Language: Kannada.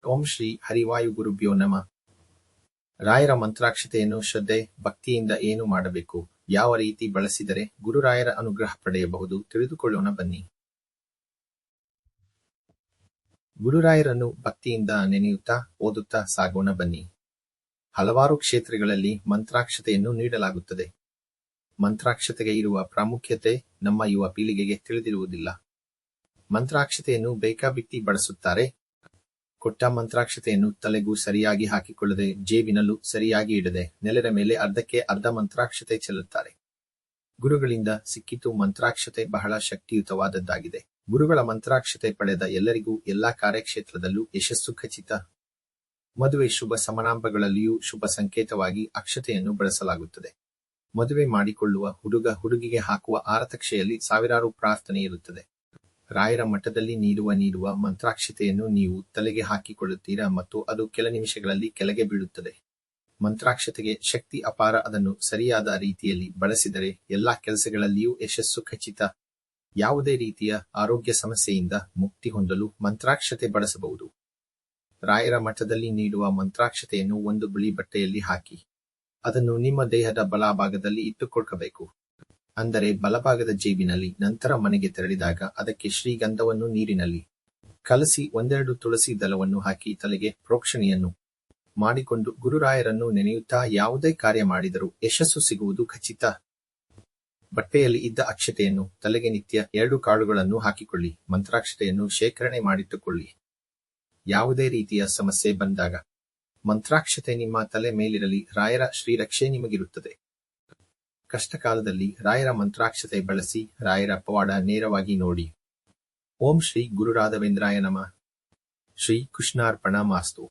ಓಂ ಶ್ರೀ ಹರಿವಾಯು ಗುರುಭ್ಯೋ ನಮಃ. ರಾಯರ ಮಂತ್ರಾಕ್ಷತೆಯನ್ನು ಶ್ರದ್ಧೆ, ಭಕ್ತಿಯಿಂದ ಏನು ಮಾಡಬೇಕು, ಯಾವ ರೀತಿ ಬಳಸಿದರೆ ಗುರುರಾಯರ ಅನುಗ್ರಹ ಪಡೆಯಬಹುದು ತಿಳಿದುಕೊಳ್ಳೋಣ ಬನ್ನಿ. ಗುರುರಾಯರನ್ನು ಭಕ್ತಿಯಿಂದ ನೆನೆಯುತ್ತಾ ಓದುತ್ತಾ ಸಾಗೋಣ ಬನ್ನಿ. ಹಲವಾರು ಕ್ಷೇತ್ರಗಳಲ್ಲಿ ಮಂತ್ರಾಕ್ಷತೆಯನ್ನು ನೀಡಲಾಗುತ್ತದೆ. ಮಂತ್ರಾಕ್ಷತೆಗೆ ಇರುವ ಪ್ರಾಮುಖ್ಯತೆ ನಮ್ಮ ಯುವ ಪೀಳಿಗೆಗೆ ತಿಳಿದಿರುವುದಿಲ್ಲ. ಮಂತ್ರಾಕ್ಷತೆಯನ್ನು ಬೇಕಾಬಿಟ್ಟಿ ಬಳಸುತ್ತಾರೆ. ಕೊಟ್ಟ ಮಂತ್ರಾಕ್ಷತೆಯನ್ನು ತಲೆಗೂ ಸರಿಯಾಗಿ ಹಾಕಿಕೊಳ್ಳದೆ, ಜೇಬಿನಲ್ಲೂ ಸರಿಯಾಗಿ ಇಡದೆ, ನೆಲದ ಮೇಲೆ ಅರ್ಧಕ್ಕೆ ಅರ್ಧ ಮಂತ್ರಾಕ್ಷತೆ ಚೆಲ್ಲುತ್ತಾರೆ. ಗುರುಗಳಿಂದ ಸಿಕ್ಕಿತು ಮಂತ್ರಾಕ್ಷತೆ ಬಹಳ ಶಕ್ತಿಯುತವಾದದ್ದಾಗಿದೆ. ಗುರುಗಳ ಮಂತ್ರಾಕ್ಷತೆ ಪಡೆದ ಎಲ್ಲರಿಗೂ ಎಲ್ಲಾ ಕಾರ್ಯಕ್ಷೇತ್ರದಲ್ಲೂ ಯಶಸ್ಸು ಖಚಿತ. ಮದುವೆ ಶುಭ ಸಮಾರಂಭಗಳಲ್ಲಿಯೂ ಶುಭ ಸಂಕೇತವಾಗಿ ಅಕ್ಷತೆಯನ್ನು ಬಳಸಲಾಗುತ್ತದೆ. ಮದುವೆ ಮಾಡಿಕೊಳ್ಳುವ ಹುಡುಗ ಹುಡುಗಿಗೆ ಹಾಕುವ ಆರತಕ್ಷೆಯಲ್ಲಿ ಸಾವಿರಾರು ಪ್ರಾರ್ಥನೆ ಇರುತ್ತದೆ. ರಾಯರ ಮಠದಲ್ಲಿ ನೀಡುವ ಮಂತ್ರಾಕ್ಷತೆಯನ್ನು ನೀವು ತಲೆಗೆ ಹಾಕಿಕೊಳ್ಳುತ್ತೀರಾ ಮತ್ತು ಅದು ಕೆಲ ನಿಮಿಷಗಳಲ್ಲಿ ಕೆಳಗೆ ಬೀಳುತ್ತದೆ. ಮಂತ್ರಾಕ್ಷತೆಗೆ ಶಕ್ತಿ ಅಪಾರ. ಅದನ್ನು ಸರಿಯಾದ ರೀತಿಯಲ್ಲಿ ಬಳಸಿದರೆ ಎಲ್ಲಾ ಕೆಲಸಗಳಲ್ಲಿಯೂ ಯಶಸ್ಸು ಖಚಿತ. ಯಾವುದೇ ರೀತಿಯ ಆರೋಗ್ಯ ಸಮಸ್ಯೆಯಿಂದ ಮುಕ್ತಿ ಹೊಂದಲು ಮಂತ್ರಾಕ್ಷತೆ ಬಳಸಬಹುದು. ರಾಯರ ಮಠದಲ್ಲಿ ನೀಡುವ ಮಂತ್ರಾಕ್ಷತೆಯನ್ನು ಒಂದು ಬಿಳಿ ಬಟ್ಟೆಯಲ್ಲಿ ಹಾಕಿ ಅದನ್ನು ನಿಮ್ಮ ದೇಹದ ಬಲಭಾಗದಲ್ಲಿ ಇಟ್ಟುಕೊಳ್ಳಬೇಕು. ಅಂದರೆ ಬಲಭಾಗದ ಜೇಬಿನಲ್ಲಿ. ನಂತರ ಮನೆಗೆ ತೆರಳಿದಾಗ ಅದಕ್ಕೆ ಶ್ರೀಗಂಧವನ್ನು ನೀರಿನಲ್ಲಿ ಕಲಸಿ ಒಂದೆರಡು ತುಳಸಿ ದಳವನ್ನು ಹಾಕಿ ತಲೆಗೆ ಪ್ರೋಕ್ಷಣೆಯನ್ನು ಮಾಡಿಕೊಂಡು ಗುರುರಾಯರನ್ನು ನೆನೆಯುತ್ತಾ ಯಾವುದೇ ಕಾರ್ಯ ಮಾಡಿದರೂ ಯಶಸ್ಸು ಸಿಗುವುದು ಖಚಿತ. ಬಟ್ಟೆಯಲ್ಲಿ ಇದ್ದ ಅಕ್ಷತೆಯನ್ನು ತಲೆಗೆ ನಿತ್ಯ 2 ಕಾಳುಗಳನ್ನು ಹಾಕಿಕೊಳ್ಳಿ. ಮಂತ್ರಾಕ್ಷತೆಯನ್ನು ಶೇಖರಣೆ ಮಾಡಿಟ್ಟುಕೊಳ್ಳಿ. ಯಾವುದೇ ರೀತಿಯ ಸಮಸ್ಯೆ ಬಂದಾಗ ಮಂತ್ರಾಕ್ಷತೆ ನಿಮ್ಮ ತಲೆ ಮೇಲಿರಲಿ. ರಾಯರ ಶ್ರೀರಕ್ಷೆ ನಿಮಗಿರುತ್ತದೆ. ಕಷ್ಟಕಾಲದಲ್ಲಿ ರಾಯರ ಮಂತ್ರಾಕ್ಷತೆ ಬಳಸಿ ರಾಯರ ಪವಾಡ ನೇರವಾಗಿ ನೋಡಿ. ಓಂ ಶ್ರೀ ಗುರು ರಾಘವೇಂದ್ರಾಯ ನಮಃ. ಶ್ರೀ ಕೃಷ್ಣಾರ್ಪಣ ಮಾಸ್ತು.